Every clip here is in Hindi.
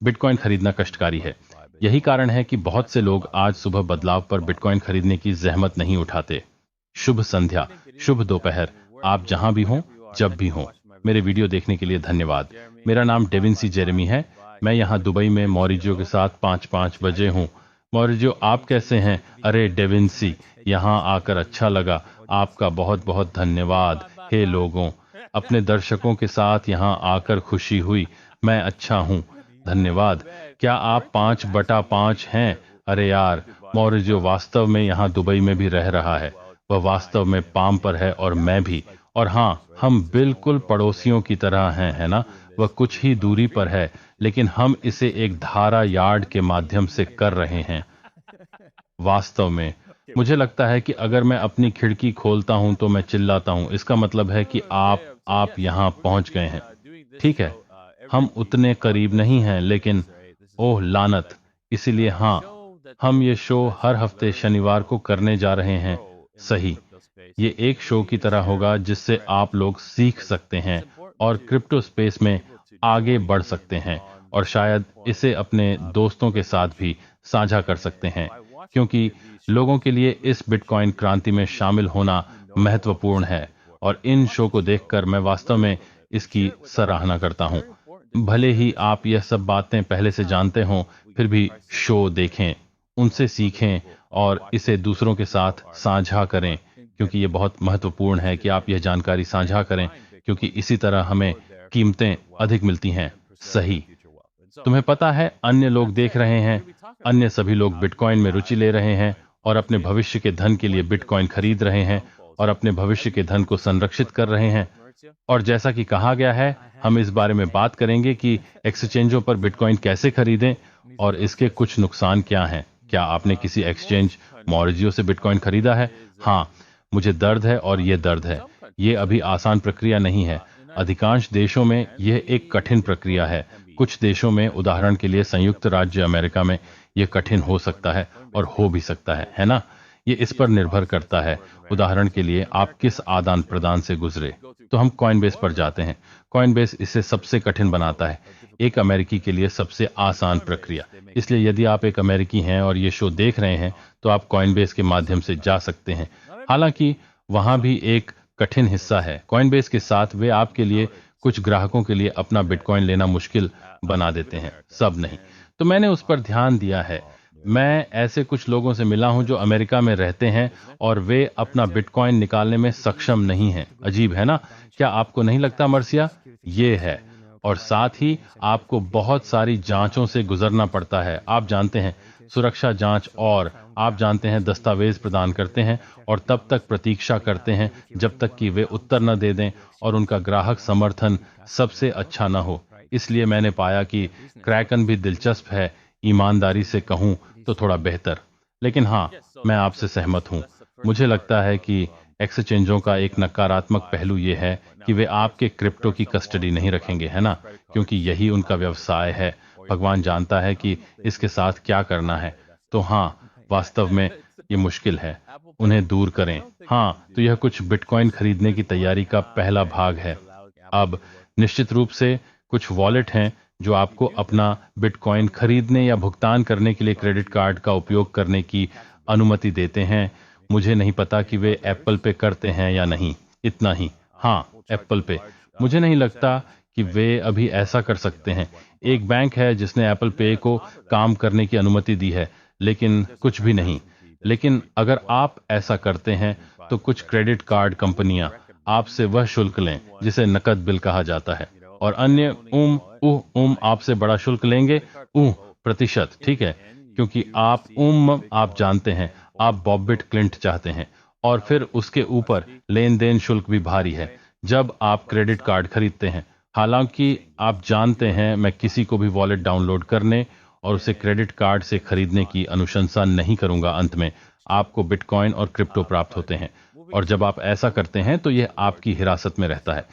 बिटकॉइन खरीदना कष्टकारी है। यही कारण है कि बहुत से लोग आज सुबह बदलाव पर बिटकॉइन खरीदने की जहमत नहीं उठाते। शुभ संध्या, शुभ दोपहर, आप जहां भी हों, जब भी हों। मेरे वीडियो देखने के लिए धन्यवाद। मेरा नाम डेविंसी जेरेमी है। मैं यहाँ दुबई में मॉरिजियो के साथ 5-5 बजे हूँ। मॉरिजियो, आप कैसे हैं? अरे डेविंसी, यहाँ आकर अच्छा लगा। आपका बहुत बहुत धन्यवाद। हे लोगों, अपने दर्शकों के साथ यहाँ आकर खुशी हुई। मैं अच्छा हूँ, धन्यवाद। क्या आप 5/5 हैं? अरे यार, मॉरिजियो वास्तव में यहाँ दुबई में भी रह रहा है। वह वास्तव में पाम पर है और मैं भी। और हाँ, हम बिल्कुल पड़ोसियों की तरह हैं, है ना? वह कुछ ही दूरी पर है, लेकिन हम इसे एक धारा यार्ड के माध्यम से कर रहे हैं। वास्तव में मुझे लगता है कि अगर मैं अपनी खिड़की खोलता हूं तो मैं चिल्लाता हूं, इसका मतलब है कि आप यहां पहुंच गए हैं। ठीक है, हम उतने करीब नहीं हैं, लेकिन ओह लानत। इसीलिए हाँ, हम ये शो हर हफ्ते शनिवार को करने जा रहे हैं। सही, ये एक शो की तरह होगा जिससे आप लोग सीख सकते हैं और क्रिप्टो स्पेस में आगे बढ़ सकते हैं, और शायद इसे अपने दोस्तों के साथ भी साझा कर सकते हैं, क्योंकि लोगों के लिए इस बिटकॉइन क्रांति में शामिल होना महत्वपूर्ण है। और इन शो को देखकर मैं वास्तव में इसकी सराहना करता हूं। भले ही आप यह सब बातें पहले से जानते हों, फिर भी शो देखें, उनसे सीखें और इसे दूसरों के साथ साझा करें, क्योंकि ये बहुत महत्वपूर्ण है कि आप यह जानकारी साझा करें, क्योंकि इसी तरह हमें कीमतें अधिक मिलती हैं। सही, तुम्हें पता है, अन्य लोग देख रहे हैं, अन्य सभी लोग बिटकॉइन में रुचि ले रहे हैं और अपने भविष्य के धन के लिए बिटकॉइन खरीद रहे हैं और अपने भविष्य के धन को संरक्षित कर रहे हैं। और जैसा कि कहा गया है, हम इस बारे में बात करेंगे कि एक्सचेंजों पर बिटकॉइन कैसे खरीदें और इसके कुछ नुकसान क्या हैं। क्या आपने किसी एक्सचेंज मॉर्जियो से बिटकॉइन खरीदा है? हाँ, मुझे दर्द है और ये दर्द है। ये अभी आसान प्रक्रिया नहीं है। अधिकांश देशों में यह एक कठिन प्रक्रिया है। कुछ देशों में, उदाहरण के लिए संयुक्त राज्य अमेरिका में, यह कठिन हो सकता है और हो भी सकता है ना? ये इस पर निर्भर करता है। उदाहरण के लिए, आप किस आदान प्रदान से गुजरे। तो हम कॉइनबेस पर जाते हैं। कॉइनबेस इसे सबसे कठिन बनाता है, एक अमेरिकी के लिए सबसे आसान प्रक्रिया। इसलिए यदि आप एक अमेरिकी हैं और ये शो देख रहे हैं, तो आप कॉइनबेस के माध्यम से जा सकते हैं। हालांकि वहां भी एक कठिन हिस्सा है। कॉइनबेस के साथ वे आपके लिए, कुछ ग्राहकों के लिए, अपना बिटकॉइन लेना मुश्किल बना देते हैं, सब नहीं। तो मैंने उस पर ध्यान दिया है। मैं ऐसे कुछ लोगों से मिला हूं जो अमेरिका में रहते हैं और वे अपना बिटकॉइन निकालने में सक्षम नहीं हैं। अजीब है ना? क्या आपको नहीं लगता मर्सिया? ये है। और साथ ही आपको बहुत सारी जांचों से गुजरना पड़ता है। आप जानते हैं, सुरक्षा जांच, और आप जानते हैं, दस्तावेज प्रदान करते हैं और तब तक प्रतीक्षा करते हैं जब तक कि वे उत्तर न दे दें और उनका ग्राहक समर्थन सबसे अच्छा न हो। इसलिए मैंने पाया कि क्रैकन भी दिलचस्प है, ईमानदारी से कहूं तो थोड़ा बेहतर। लेकिन हाँ, मैं आपसे सहमत हूं। मुझे लगता है कि एक्सचेंजों का एक नकारात्मक पहलू यह है कि वे आपके क्रिप्टो की कस्टडी नहीं रखेंगे, है ना? क्योंकि यही उनका व्यवसाय है। भगवान जानता है कि इसके साथ क्या करना है। तो हाँ, वास्तव में ये मुश्किल है। उन्हें दूर करें। हाँ, तो यह कुछ बिटकॉइन खरीदने की तैयारी का पहला भाग है। अब निश्चित रूप से कुछ वॉलेट हैं जो आपको अपना बिटकॉइन खरीदने या भुगतान करने के लिए क्रेडिट कार्ड का उपयोग करने की अनुमति देते हैं। मुझे नहीं पता कि वे एप्पल पे करते हैं या नहीं। इतना ही। हाँ, एप्पल पे। मुझे नहीं लगता कि वे अभी ऐसा कर सकते हैं। एक बैंक है जिसने एप्पल पे को काम करने की अनुमति दी है, लेकिन कुछ भी नहीं। लेकिन अगर आप ऐसा करते हैं, तो कुछ क्रेडिट कार्ड कंपनियां आपसे वह शुल्क लें जिसे नकद बिल कहा जाता है, और अन्य आपसे बड़ा शुल्क लेंगे। प्रतिशत, ठीक है? क्योंकि आप जानते हैं, आप बॉबिट क्लिंट चाहते हैं। और फिर उसके ऊपर लेन देन शुल्क भी भारी है जब आप क्रेडिट कार्ड खरीदते हैं। हालांकि आप जानते हैं, मैं किसी को भी वॉलेट डाउनलोड करने और उसे क्रेडिट कार्ड से खरीदने की अनुशंसा नहीं करूंगा। अंत में आपको बिटकॉइन और क्रिप्टो प्राप्त होते हैं, और जब आप ऐसा करते हैं तो यह आपकी हिरासत में रहता है।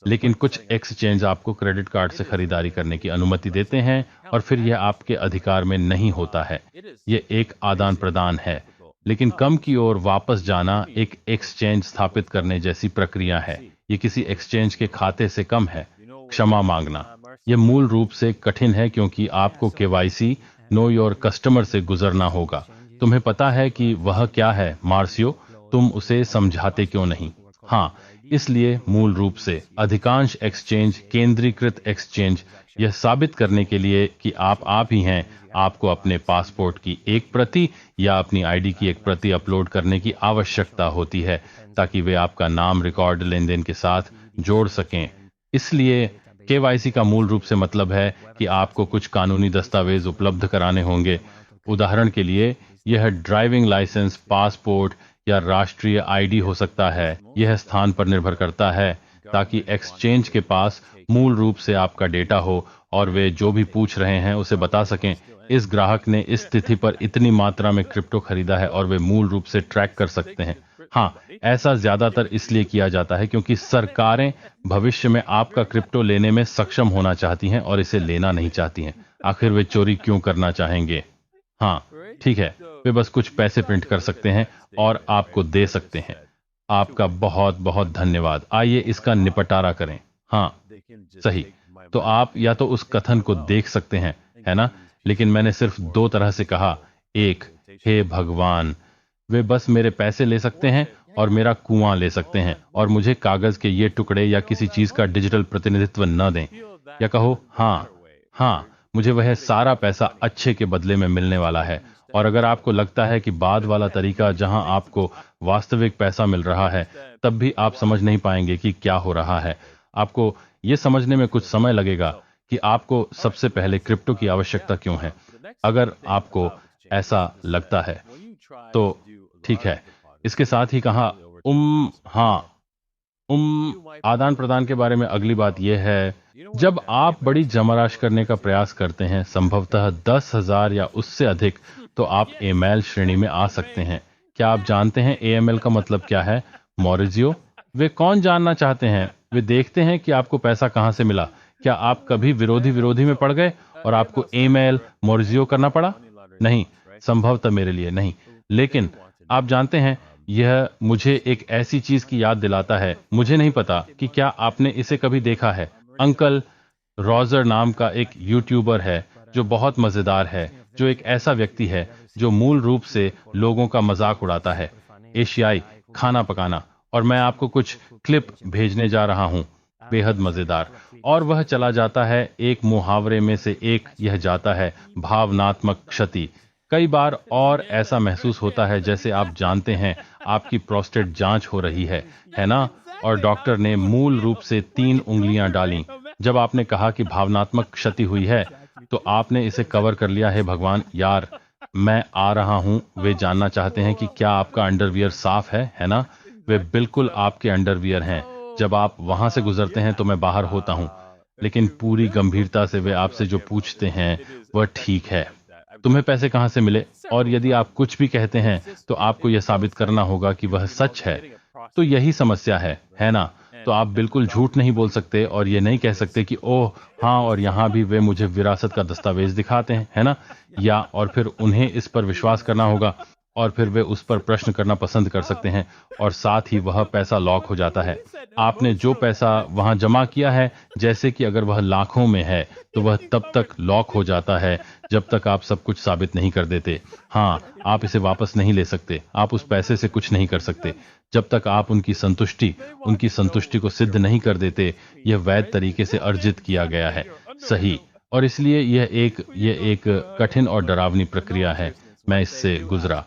लेकिन कुछ एक्सचेंज आपको क्रेडिट कार्ड से खरीदारी करने की अनुमति देते हैं और फिर यह आपके अधिकार में नहीं होता है। यह एक आदान प्रदान है, लेकिन कम की ओर वापस जाना एक एक्सचेंज स्थापित करने जैसी प्रक्रिया है। ये किसी एक्सचेंज के खाते से कम है। क्षमा मांगना। यह मूल रूप से कठिन है क्योंकि आपको केवाईसी नो योर कस्टमर से गुजरना होगा। तुम्हें पता है कि वह क्या है मार्सियो, तुम उसे समझाते क्यों नहीं? हाँ, इसलिए मूल रूप से अधिकांश एक्सचेंज, केंद्रीकृत एक्सचेंज, यह साबित करने के लिए कि आप ही हैं, आपको अपने पासपोर्ट की एक प्रति या अपनी आईडी की एक प्रति अपलोड करने की आवश्यकता होती है ताकि वे आपका नाम रिकॉर्ड लेन देन के साथ जोड़ सकें। इसलिए केवाईसी का मूल रूप से मतलब है कि आपको कुछ कानूनी दस्तावेज उपलब्ध कराने होंगे। उदाहरण के लिए, यह ड्राइविंग लाइसेंस, पासपोर्ट या राष्ट्रीय आईडी हो सकता है। यह स्थान पर निर्भर करता है ताकि एक्सचेंज के पास मूल रूप से आपका डेटा हो और वे जो भी पूछ रहे हैं उसे बता सकें। इस ग्राहक ने इस तिथि पर इतनी मात्रा में क्रिप्टो खरीदा है और वे मूल रूप से ट्रैक कर सकते हैं। हाँ, ऐसा ज्यादातर इसलिए किया जाता है क्योंकि सरकारें भविष्य में आपका क्रिप्टो लेने में सक्षम होना चाहती हैं और इसे लेना नहीं चाहती हैं। आखिर वे चोरी क्यों करना चाहेंगे? हाँ, ठीक है, वे बस कुछ पैसे प्रिंट कर सकते हैं और आपको दे सकते हैं। आपका बहुत बहुत धन्यवाद। आइए इसका निपटारा करें। हाँ, सही। तो आप या तो उस कथन को देख सकते हैं, है ना? लेकिन मैंने सिर्फ दो तरह से कहा। एक, हे भगवान, वे बस मेरे पैसे ले सकते हैं और मेरा कुआं ले सकते हैं और मुझे कागज के ये टुकड़े या किसी चीज का डिजिटल प्रतिनिधित्व न दें। या कहो, हाँ हाँ, मुझे वह सारा पैसा अच्छे के बदले में मिलने वाला है। और अगर आपको लगता है कि बाद वाला तरीका जहां आपको वास्तविक पैसा मिल रहा है, तब भी आप समझ नहीं पाएंगे कि क्या हो रहा है। आपको ये समझने में कुछ समय लगेगा कि आपको सबसे पहले क्रिप्टो की आवश्यकता क्यों है। अगर आपको ऐसा लगता है तो ठीक है। इसके साथ ही कहा, हाँ, आदान प्रदान के बारे में अगली बात यह है, जब आप बड़ी जमाराश करने का प्रयास करते हैं, संभवतः 10,000 या उससे अधिक, तो आप एमेल श्रेणी में आ सकते हैं। क्या आप जानते हैं एएमएल का मतलब क्या है? मॉरिजियो, वे कौन जानना चाहते हैं? वे देखते हैं कि आपको पैसा कहां से मिला। क्या आप कभी विरोधी में पड़ गए और आपको ईमेल मॉरिजियो करना पड़ा? नहीं, संभवतः मेरे लिए नहीं। लेकिन आप जानते हैं, यह मुझे एक ऐसी चीज की याद दिलाता है। मुझे नहीं पता कि क्या आपने इसे कभी देखा है। अंकल रॉजर नाम का एक यूट्यूबर है जो बहुत मजेदार है, जो एक ऐसा व्यक्ति है जो मूल रूप से लोगों का मजाक उड़ाता है। एशियाई खाना पकाना। और मैं आपको कुछ क्लिप भेजने जा रहा हूं, बेहद मजेदार। और वह चला जाता है, एक मुहावरे में से एक यह जाता है, भावनात्मक क्षति। कई बार और ऐसा महसूस होता है जैसे आप जानते हैं आपकी प्रोस्टेट जांच हो रही है ना? और डॉक्टर ने मूल रूप से 3 उंगलियां डाली। जब आपने कहा कि भावनात्मक क्षति हुई है, तो आपने इसे कवर कर लिया है। भगवान यार, मैं आ रहा हूं। वे जानना चाहते हैं कि क्या आपका अंडरवियर साफ है ना? वे बिल्कुल आपके अंडरवियर हैं। जब आप वहां से गुजरते हैं तो मैं बाहर होता हूं। लेकिन पूरी गंभीरता से वे आपसे जो पूछते हैं वह ठीक है, तुम्हें पैसे कहां से मिले? और यदि आप कुछ भी कहते हैं तो आपको यह साबित करना होगा कि वह सच है। तो यही समस्या है ना? तो आप बिल्कुल झूठ नहीं बोल सकते और ये नहीं कह सकते कि ओह हाँ, और यहाँ भी वे मुझे विरासत का दस्तावेज दिखाते हैं, है ना? या और फिर उन्हें इस पर विश्वास करना होगा और फिर वे उस पर प्रश्न करना पसंद कर सकते हैं और साथ ही वह पैसा लॉक हो जाता है। आपने जो पैसा वहां जमा किया है, जैसे कि अगर वह लाखों में है, तो वह तब तक लॉक हो जाता है जब तक आप सब कुछ साबित नहीं कर देते। हाँ, आप इसे वापस नहीं ले सकते। आप उस पैसे से कुछ नहीं कर सकते जब तक आप उनकी संतुष्टि को सिद्ध नहीं कर देते। यह वैध तरीके से अर्जित किया गया है, सही। और इसलिए यह एक कठिन और डरावनी प्रक्रिया है। मैं इससे गुजरा।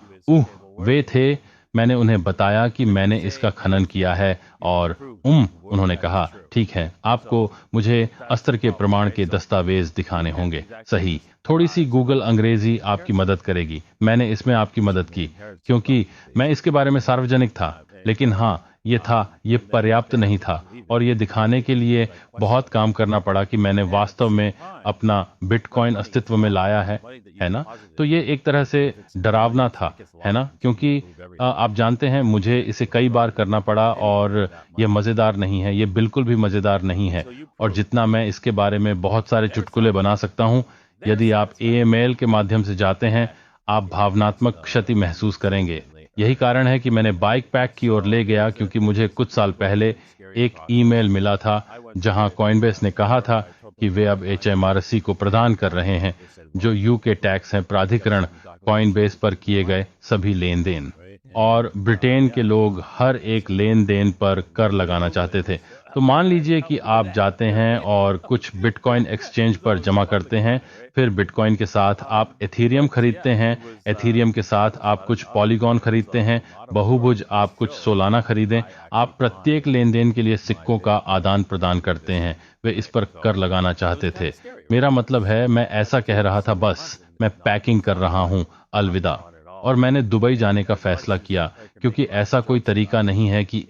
वे थे, मैंने उन्हें बताया कि मैंने इसका खनन किया है और उन्होंने कहा, ठीक है, आपको मुझे अस्त्र के प्रमाण के दस्तावेज दिखाने होंगे। सही। थोड़ी सी गूगल अंग्रेजी आपकी मदद करेगी। मैंने इसमें आपकी मदद की क्योंकि मैं इसके बारे में सार्वजनिक था। लेकिन हाँ, ये पर्याप्त नहीं था और ये दिखाने के लिए बहुत काम करना पड़ा कि मैंने वास्तव में अपना बिटकॉइन अस्तित्व में लाया है ना? तो ये एक तरह से डरावना था, है ना? क्योंकि आप जानते हैं, मुझे इसे कई बार करना पड़ा और यह मजेदार नहीं है। ये बिल्कुल भी मजेदार नहीं है। और जितना मैं इसके बारे में बहुत सारे चुटकुले बना सकता हूं, यदि आप एएमएल के माध्यम से जाते हैं, आप भावनात्मक क्षति महसूस करेंगे। यही कारण है कि मैंने बाइक पैक की ओर ले गया, क्योंकि मुझे कुछ साल पहले एक ईमेल मिला था जहां कॉइनबेस ने कहा था कि वे अब HMRC को प्रदान कर रहे हैं, जो यूके टैक्स है प्राधिकरण, कॉइनबेस पर किए गए सभी लेन देन। और ब्रिटेन के लोग हर एक लेन देन पर कर लगाना चाहते थे। तो मान लीजिए कि आप जाते हैं और कुछ बिटकॉइन एक्सचेंज पर जमा करते हैं, फिर बिटकॉइन के साथ आप एथीरियम खरीदते हैं, एथीरियम के साथ आप कुछ पॉलीगॉन खरीदते हैं, बहुभुज आप कुछ सोलाना खरीदें। आप प्रत्येक लेन देन के लिए सिक्कों का आदान प्रदान करते हैं। वे इस पर कर लगाना चाहते थे। मेरा मतलब है, मैं ऐसा कह रहा था, बस मैं पैकिंग कर रहा हूं, अलविदा। और मैंने दुबई जाने का फैसला किया, क्योंकि ऐसा कोई तरीका नहीं है कि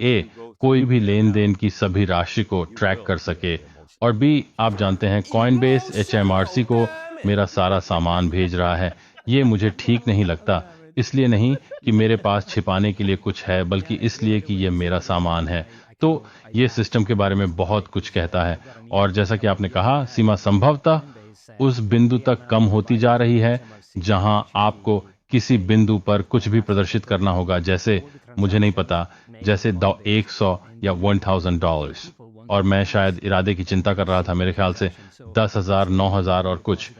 कोई भी लेन देन की सभी राशि को ट्रैक कर सके, और आप जानते हैं, कॉइनबेस HMRC को मेरा सारा सामान भेज रहा है। ये मुझे ठीक नहीं लगता, इसलिए नहीं कि मेरे पास छिपाने के लिए कुछ है, बल्कि इसलिए कि ये मेरा सामान है। तो ये सिस्टम के बारे में बहुत कुछ कहता है। और जैसा कि आपने कहा, सीमा संभवतः उस बिंदु तक कम होती जा रही है जहां आपको किसी बिंदु पर कुछ भी प्रदर्शित करना होगा, जैसे मुझे नहीं पता, जैसे $100 या $1000। और मैं शायद इरादे की चिंता कर रहा था, मेरे ख्याल से 10,000, 9,000 और कुछ।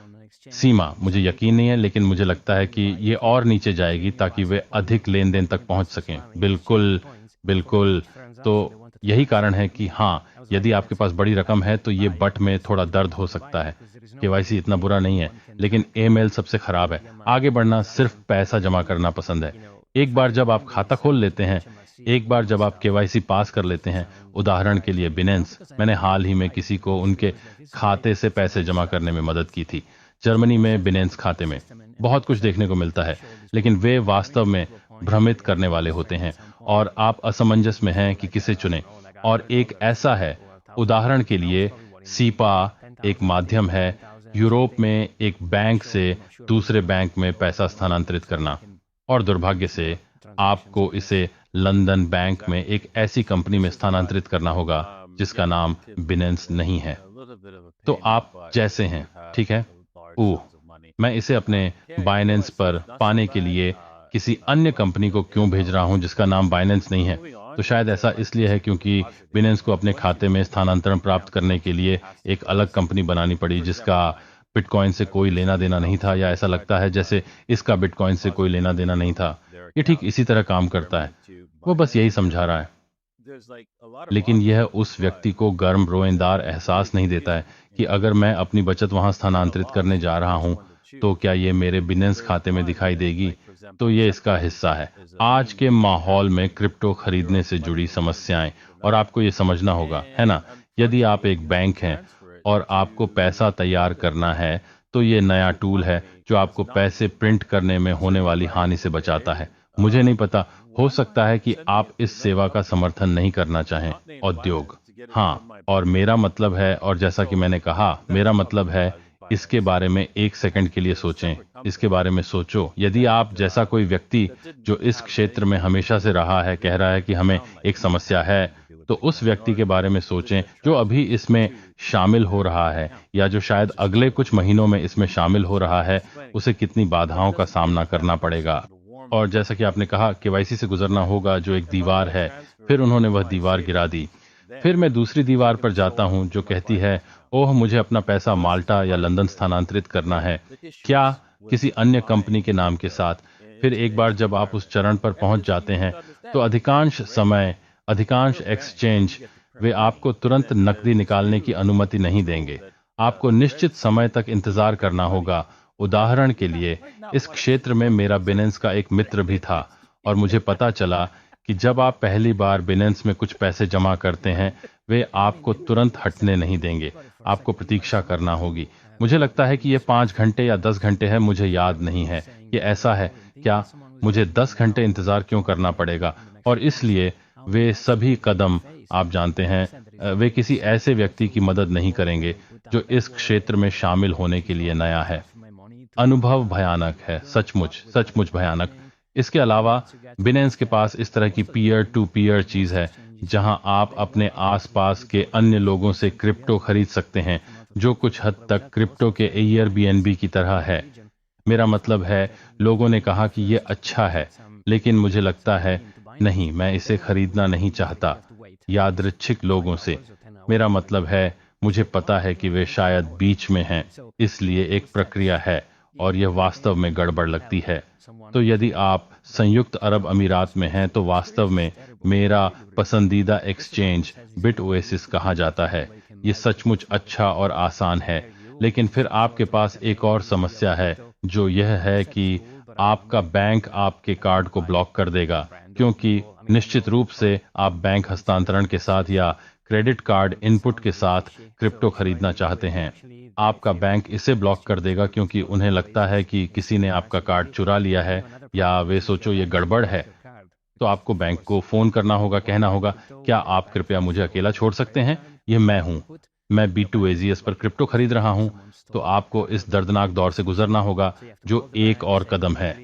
सीमा मुझे यकीन नहीं है, लेकिन मुझे लगता है कि ये और नीचे जाएगी ताकि वे अधिक लेन देन तक पहुंच सकें। बिल्कुल, बिल्कुल। तो यही कारण है कि हाँ, यदि आपके पास बड़ी रकम है तो ये बट में थोड़ा दर्द हो सकता है। केवाईसी इतना बुरा नहीं है, लेकिन ईमेल सबसे खराब है। आगे बढ़ना सिर्फ पैसा जमा करना पसंद है। एक बार जब आप खाता खोल लेते हैं, एक बार जब आप केवाईसी पास कर लेते हैं, उदाहरण के लिए बिनेंस, मैंने हाल ही में किसी को उनके खाते से पैसे जमा करने में मदद की थी। जर्मनी में बिनेंस खाते में बहुत कुछ देखने को मिलता है, लेकिन वे वास्तव में भ्रमित करने वाले होते हैं, और आप असमंजस में हैं कि किसे चुनें। और एक ऐसा है, उदाहरण के लिए सीपा एक माध्यम है यूरोप में एक बैंक से दूसरे बैंक में पैसा स्थानांतरित करना, और दुर्भाग्य से आपको इसे लंदन बैंक में एक ऐसी कंपनी में स्थानांतरित करना होगा जिसका नाम बिनेंस नहीं है। तो आप जैसे हैं, ठीक है? मैं इसे अपने बाइनेंस पर पाने के लिए किसी अन्य कंपनी को क्यों भेज रहा हूं जिसका नाम बाइनेंस नहीं है? तो शायद ऐसा इसलिए है क्योंकि बिनेंस को अपने खाते में स्थानांतरण प्राप्त करने के लिए एक अलग कंपनी बनानी पड़ी जिसका बिटकॉइन से कोई लेना देना नहीं था, या ऐसा लगता है जैसे इसका बिटकॉइन से कोई लेना देना नहीं था। ये ठीक इसी तरह काम करता है। वो बस यही समझा रहा है। लेकिन यह उस व्यक्ति को गर्म रोएंदार एहसास नहीं देता है कि अगर मैं अपनी बचत वहां स्थानांतरित करने जा रहा हूं, तो क्या ये मेरे बिनेंस खाते में दिखाई देगी? तो ये इसका हिस्सा है। आज के माहौल में क्रिप्टो खरीदने से जुड़ी समस्याएं, और आपको ये समझना होगा, है ना? यदि आप एक बैंक हैं और आपको पैसा तैयार करना है, तो ये नया टूल है जो आपको पैसे प्रिंट करने में होने वाली हानि से बचाता है। मुझे नहीं पता, हो सकता है कि आप इस सेवा का समर्थन नहीं करना चाहें। उद्योग, हाँ, और मेरा मतलब है, और जैसा कि मैंने कहा, मेरा मतलब है, इसके बारे में एक सेकंड के लिए सोचें। इसके बारे में सोचो। यदि आप जैसा कोई व्यक्ति जो इस क्षेत्र में हमेशा से रहा है कह रहा है कि हमें एक समस्या है, तो उस व्यक्ति के बारे में सोचें जो अभी इसमें शामिल हो रहा है, या जो शायद अगले कुछ महीनों में इसमें शामिल हो रहा है। उसे कितनी बाधाओं का सामना करना पड़ेगा। और जैसा कि आपने कहा, केवाईसी से गुजरना होगा जो एक दीवार है। फिर उन्होंने वह दीवार गिरा दी। फिर मैं दूसरी दीवार पर जाता हूं जो कहती है, ओह, मुझे अपना पैसा माल्टा या लंदन स्थानांतरित करना है, क्या किसी अन्य कंपनी के नाम के साथ। फिर एक बार जब आप उस चरण पर पहुंच जाते हैं, तो अधिकांश समय, अधिकांश एक्सचेंज, वे आपको तुरंत नकदी निकालने की अनुमति नहीं देंगे। आपको निश्चित समय तक इंतजार करना होगा। उदाहरण के लिए, इस क्षेत्र में मेरा बिनेंस का एक मित्र भी था, और मुझे पता चला कि जब आप पहली बार बिनेंस में कुछ पैसे जमा करते हैं, वे आपको तुरंत हटने नहीं देंगे। आपको प्रतीक्षा करना होगी। मुझे लगता है कि ये 5 घंटे या 10 घंटे है, मुझे याद नहीं है। ये ऐसा है क्या? मुझे 10 घंटे इंतजार क्यों करना पड़ेगा? और इसलिए वे सभी कदम, आप जानते हैं, वे किसी ऐसे व्यक्ति की मदद नहीं करेंगे जो इस क्षेत्र में शामिल होने के लिए नया है। अनुभव भयानक है, सचमुच सचमुच भयानक। इसके अलावा बिनेंस के पास इस तरह की पीयर टू पीयर चीज है जहां आप अपने आसपास के अन्य लोगों से क्रिप्टो खरीद सकते हैं, जो कुछ हद तक क्रिप्टो के एयरबीएनबी की तरह है। मेरा मतलब है, लोगों ने कहा कि ये अच्छा है, लेकिन मुझे लगता है नहीं, मैं इसे खरीदना नहीं चाहता। यादृच्छिक लोगों से, मेरा मतलब है, मुझे पता है कि वे शायद बीच में हैं, इसलिए एक प्रक्रिया है और यह वास्तव में गड़बड़ लगती है। तो यदि आप संयुक्त अरब अमीरात में हैं तो वास्तव में मेरा पसंदीदा एक्सचेंज बिट ओएसिस कहा जाता है। ये सचमुच अच्छा और आसान है, लेकिन फिर आपके पास एक और समस्या है, जो यह है कि आपका बैंक आपके कार्ड को ब्लॉक कर देगा, क्योंकि निश्चित रूप से आप बैंक हस्तांतरण के साथ या क्रेडिट कार्ड इनपुट के साथ क्रिप्टो खरीदना चाहते हैं। आपका बैंक इसे ब्लॉक कर देगा क्योंकि उन्हें लगता है कि किसी ने आपका कार्ड चुरा लिया है, या वे सोचो ये गड़बड़ है। तो आपको बैंक को फोन करना होगा, कहना होगा, क्या आप कृपया मुझे अकेला छोड़ सकते हैं? यह मैं हूं, मैं B2AZS पर क्रिप्टो खरीद रहा हूं। तो आपको इस दर्दनाक दौर से गुजरना होगा, जो एक और कदम है।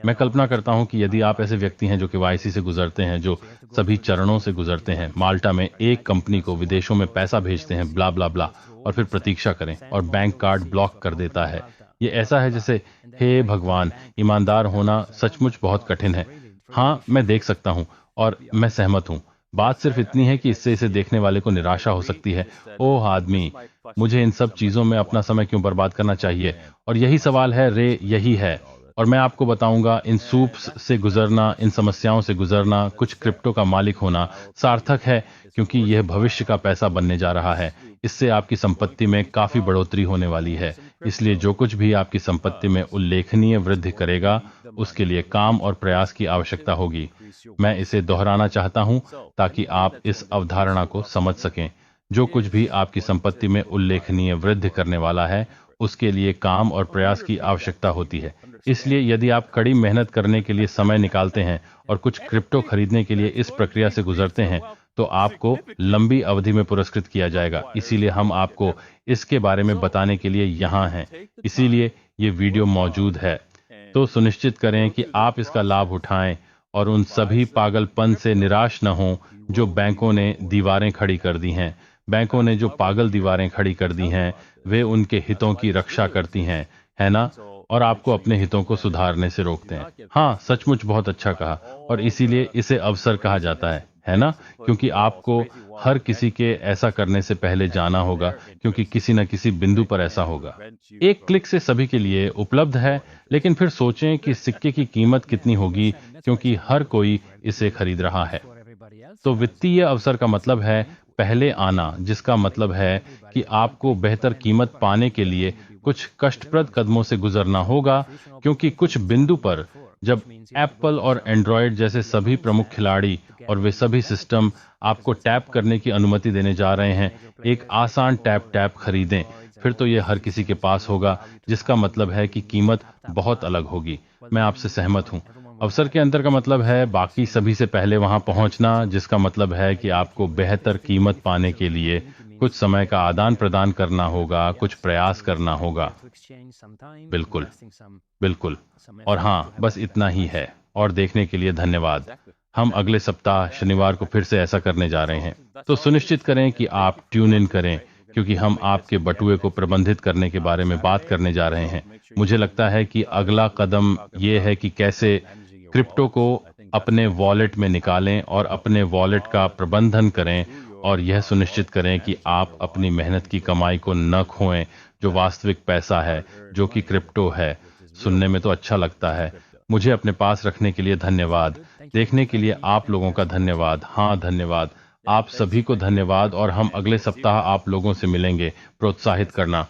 मैं कल्पना करता हूं कि यदि आप ऐसे व्यक्ति हैं जो KYC से गुजरते हैं, जो सभी चरणों से गुजरते हैं, माल्टा में एक कंपनी को विदेशों में पैसा भेजते हैं, ब्ला ब्ला ब्ला, और फिर प्रतीक्षा करें और बैंक कार्ड ब्लॉक कर देता है। ये ऐसा है जैसे, हे भगवान, ईमानदार होना सचमुच बहुत कठिन है। हाँ, मैं देख सकता हूँ और मैं सहमत हूँ। बात सिर्फ इतनी है कि इससे इसे देखने वाले को निराशा हो सकती है। ओह आदमी, मुझे इन सब चीजों में अपना समय क्यों बर्बाद करना चाहिए? और यही सवाल है रे, यही है। और मैं आपको बताऊंगा, इन सूप्स से गुजरना, इन समस्याओं से गुजरना, कुछ क्रिप्टो का मालिक होना सार्थक है, क्योंकि यह भविष्य का पैसा बनने जा रहा है। इससे आपकी संपत्ति में काफी बढ़ोतरी होने वाली है। इसलिए जो कुछ भी आपकी संपत्ति में उल्लेखनीय वृद्धि करेगा, उसके लिए काम और प्रयास की आवश्यकता होगी। मैं इसे दोहराना चाहता हूं ताकि आप इस अवधारणा को समझ सकें। जो कुछ भी आपकी संपत्ति में उल्लेखनीय वृद्धि करने वाला है, उसके लिए काम और प्रयास की आवश्यकता होती है। इसलिए यदि आप कड़ी मेहनत करने के लिए समय निकालते हैं और कुछ क्रिप्टो खरीदने के लिए इस प्रक्रिया से गुजरते हैं, तो आपको लंबी अवधि में पुरस्कृत किया जाएगा। इसीलिए हम आपको इसके बारे में बताने के लिए यहाँ हैं। इसीलिए ये वीडियो मौजूद है। तो सुनिश्चित करें कि आप इसका लाभ उठाएं और उन सभी पागलपन से निराश न हों जो बैंकों ने दीवारें खड़ी कर दी हैं। बैंकों ने जो पागल दीवारें खड़ी कर दी हैं, वे उनके हितों की रक्षा करती हैं, है ना? और आपको अपने हितों को सुधारने से रोकते हैं। हाँ, सचमुच बहुत अच्छा कहा। और इसीलिए इसे अवसर कहा जाता है ना? क्योंकि आपको हर किसी के ऐसा करने से पहले जाना होगा, क्योंकि किसी न किसी बिंदु पर ऐसा होगा। एक क्लिक से सभी के लिए उपलब्ध है, लेकिन फिर सोचें कि सिक्के की कीमत कितनी होगी, क्योंकि हर कोई इसे खरीद रहा है। तो वित्तीय अवसर का मतलब है पहले आना, जिसका मतलब है कि आपको बेहतर कीमत पाने के लिए कुछ कष्टप्रद कदमों से गुजरना होगा, क्योंकि कुछ बिंदु पर जब एप्पल और एंड्रॉयड जैसे सभी प्रमुख खिलाड़ी और वे सभी सिस्टम आपको टैप करने की अनुमति देने जा रहे हैं, एक आसान टैप खरीदें, फिर तो यह हर किसी के पास होगा, जिसका मतलब है कि कीमत बहुत अलग होगी। मैं आपसे सहमत हूं। अवसर के अंतर का मतलब है बाकी सभी से पहले वहां पहुंचना, जिसका मतलब है कि आपको बेहतर कीमत पाने के लिए कुछ समय का आदान प्रदान करना होगा, कुछ प्रयास करना होगा। बिल्कुल, बिल्कुल। और हाँ, बस इतना ही है। और देखने के लिए धन्यवाद। हम अगले सप्ताह शनिवार को फिर से ऐसा करने जा रहे हैं। तो सुनिश्चित करें कि आप ट्यून इन करें, क्योंकि हम आपके बटुए को प्रबंधित करने के बारे में बात करने जा रहे हैं। मुझे लगता है कि अगला कदम ये है कि कैसे क्रिप्टो को अपने वॉलेट में निकालें और अपने वॉलेट का प्रबंधन करें, और यह सुनिश्चित करें कि आप अपनी मेहनत की कमाई को न खोएं, जो वास्तविक पैसा है, जो कि क्रिप्टो है। सुनने में तो अच्छा लगता है। मुझे अपने पास रखने के लिए धन्यवाद। देखने के लिए आप लोगों का धन्यवाद। हाँ, धन्यवाद। आप सभी को धन्यवाद, और हम अगले सप्ताह आप लोगों से मिलेंगे। प्रोत्साहित करना।